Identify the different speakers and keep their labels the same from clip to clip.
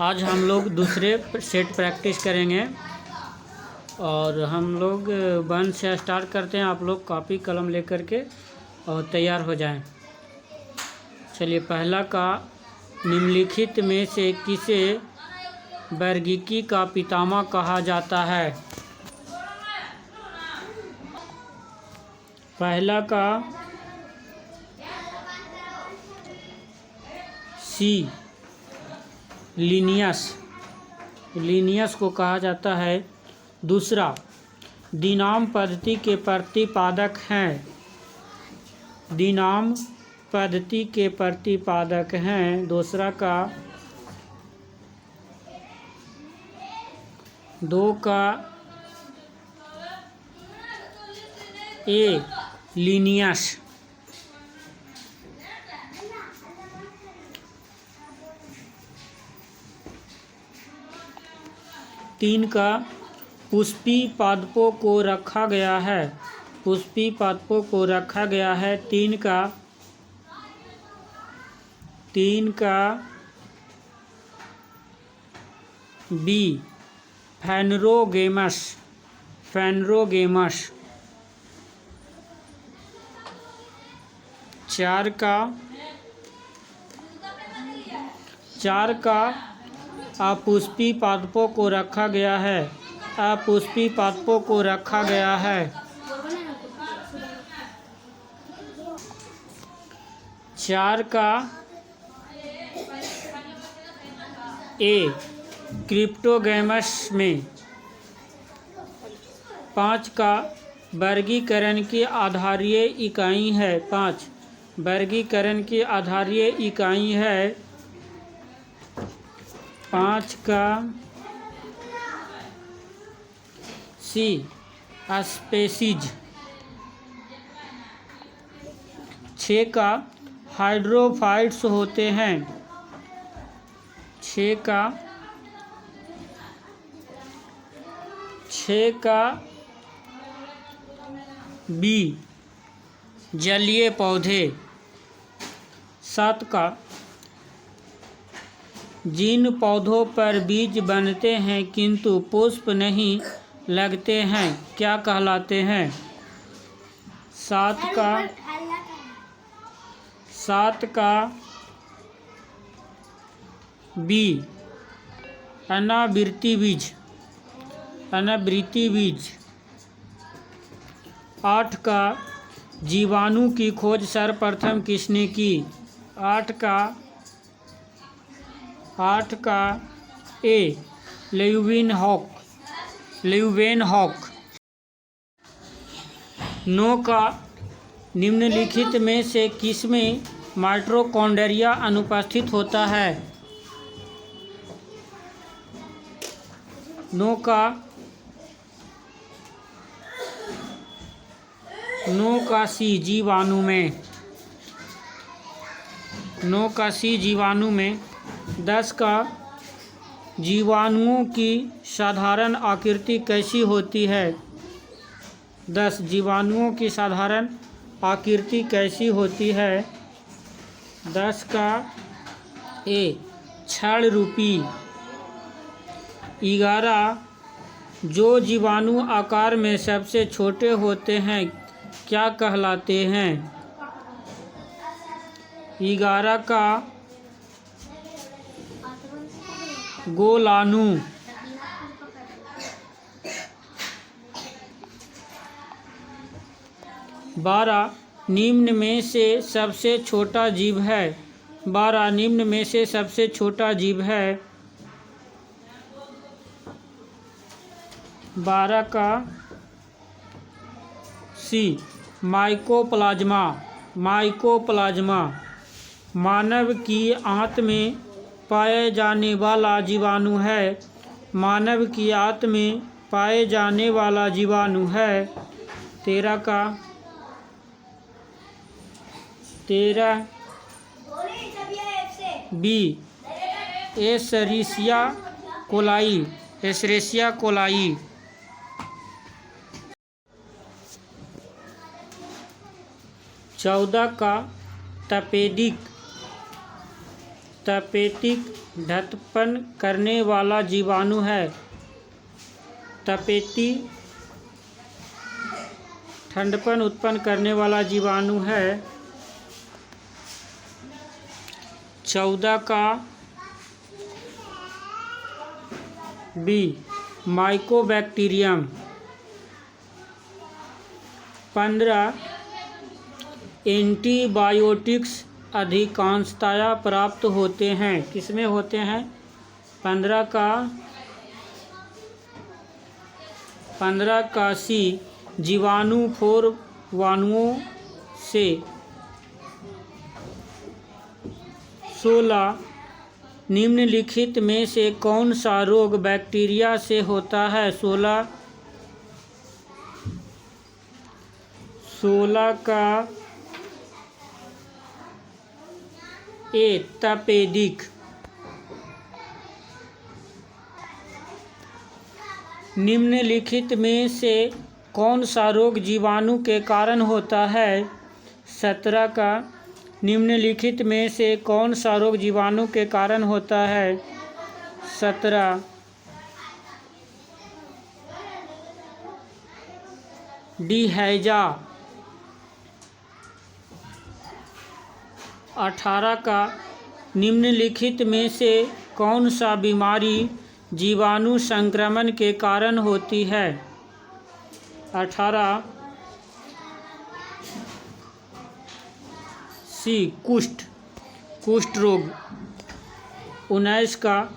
Speaker 1: आज हम लोग दूसरे सेट प्रैक्टिस करेंगे और हम लोग 1 से स्टार्ट करते हैं। आप लोग कॉपी कलम लेकर के और तैयार हो जाएं। चलिए, पहला का निम्नलिखित में से किसे वर्गीकी का पितामह कहा जाता है? पहला का सी लिनियस को कहा जाता है। दूसरा, दिनाम पद्धति के प्रतिपादक हैं। दिनाम पद्धति के प्रतिपादक हैं। दूसरा का 2 का ए लिनियस। 3 का पुष्पी पादपों को रखा गया है। पुष्पी पादपों को रखा गया है। 3 का बी फैनरोगेमस। 4 का अपुष्पी पादपों को रखा गया है। अपुष्पी पादपों को रखा गया है। 4 का ए क्रिप्टोगैमस में। 5 का वर्गीकरण की आधारीय इकाई है। 5 वर्गीकरण की आधारीय इकाई है। 5 का सी स्पेसीज। 6 का हाइड्रोफाइट्स होते हैं। 6 का बी जलीय पौधे। 7 का जिन पौधों पर बीज बनते हैं किंतु पुष्प नहीं लगते हैं, क्या कहलाते हैं? 7 का बी अनावृति बीज। 8 का जीवाणु की खोज सर्वप्रथम किसने की? 8 का ए ल्यूवेनहॉक। 9 का निम्नलिखित में से किसमें माइटोकॉन्ड्रिया अनुपस्थित होता है? 9 का सी जीवाणु में। 9 का सी जीवाणु में। 10 का जीवाणुओं की साधारण आकृति कैसी होती है? 10 जीवाणुओं की साधारण आकृति कैसी होती है? 10 का ए छड़ रूपी। 11 जो जीवाणु आकार में सबसे छोटे होते हैं क्या कहलाते हैं? 11 का गोलाणु। 12 निम्न में से सबसे छोटा जीव है। 12 निम्न में से सबसे छोटा जीव है। 12 का सी माइकोप्लाज्मा। मानव की आंत में पाए जाने वाला जीवाणु है। मानव की आंत में पाए जाने वाला जीवाणु है। 13 का बी एशेरिशिया कोलाई। 14 का तपेदिक। तपेदिक ढप्पन करने वाला जीवाणु है। तपेती ठंडपन उत्पन्न करने वाला जीवाणु है। 14 का बी माइकोबैक्टीरियम। 15 एंटीबायोटिक्स अधिकांशतया प्राप्त होते हैं। किसमें होते हैं? 15 का सी जीवाणु वाणुओं से। 16 निम्नलिखित में से कौन सा रोग बैक्टीरिया से होता है? 16 का ए तपेदिक। निम्नलिखित में से कौन सा रोग जीवाणु के कारण होता है? 17 का निम्नलिखित में से कौन सा रोग जीवाणु के कारण होता है? 17 डिहैजा। 18 का निम्नलिखित में से कौन सा बीमारी जीवाणु संक्रमण के कारण होती है? 18 सी कुष्ठ रोग। 19 का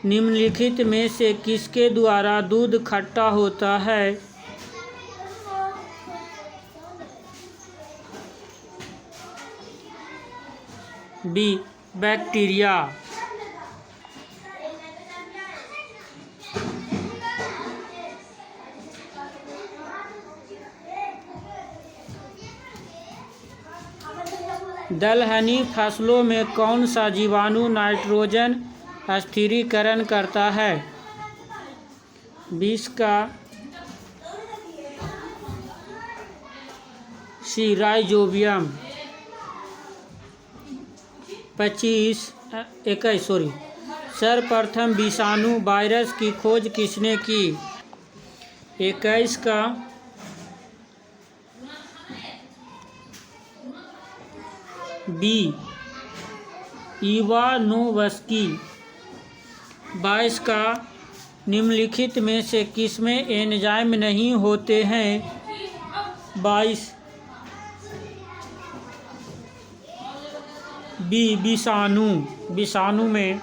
Speaker 1: निम्नलिखित में से किसके द्वारा दूध खट्टा होता है? B bacteria. 'दलहनी फसलों में कौन सा जीवाणु नाइट्रोजन स्थिरीकरण करता है? 20 का सी राइजोबियम। 21 सर्वप्रथम विषाणु वायरस की खोज किसने की? 21 का बी इवानोव्स्की। 22 का निम्नलिखित में से किसमें एंजाइम नहीं होते हैं? 22 बी विषाणु में।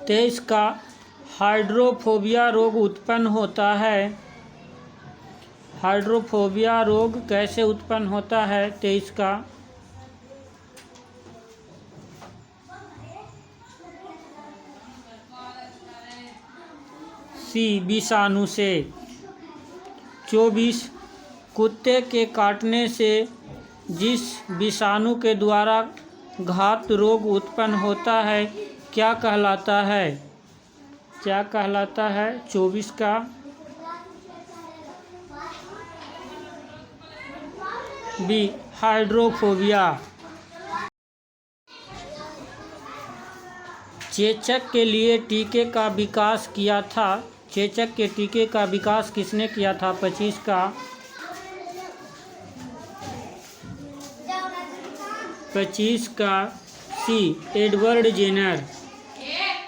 Speaker 1: 23 का हाइड्रोफोबिया रोग उत्पन्न होता है। हाइड्रोफोबिया रोग कैसे उत्पन्न होता है? 23 का सी विषाणु से। 24 कुत्ते के काटने से जिस विषाणु के द्वारा घात रोग उत्पन्न होता है क्या कहलाता है? 24 का बी हाइड्रोफोबिया। चेचक के लिए टीके का विकास किया था। चेचक के टीके का विकास किसने किया था? 25 का 25 का सी एडवर्ड जेनर।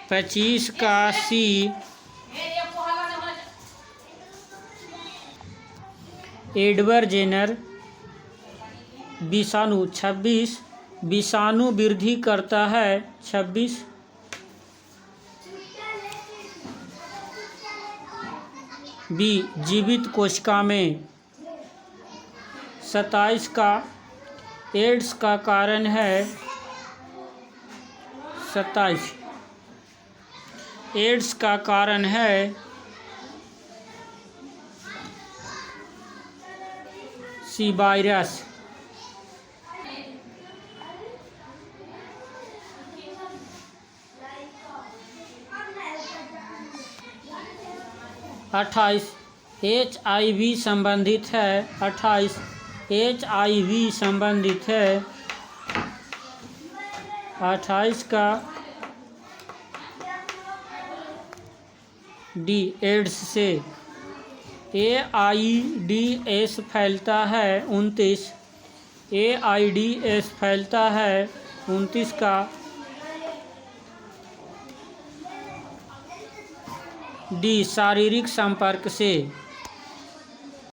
Speaker 1: 25 का सी एडवर्ड जेनर। विषाणु 26 विषाणु वृद्धि करता है। 26 बी जीवित कोशिका में। 27 का एड्स का कारण है। 27 एड्स का कारण है सी वायरस। 28 HIV संबंधित है 28, HIV संबंधित है 28 का डी एड्स से। AIDS फैलता है 29, AIDS फैलता है 29 का डी शारीरिक संपर्क से।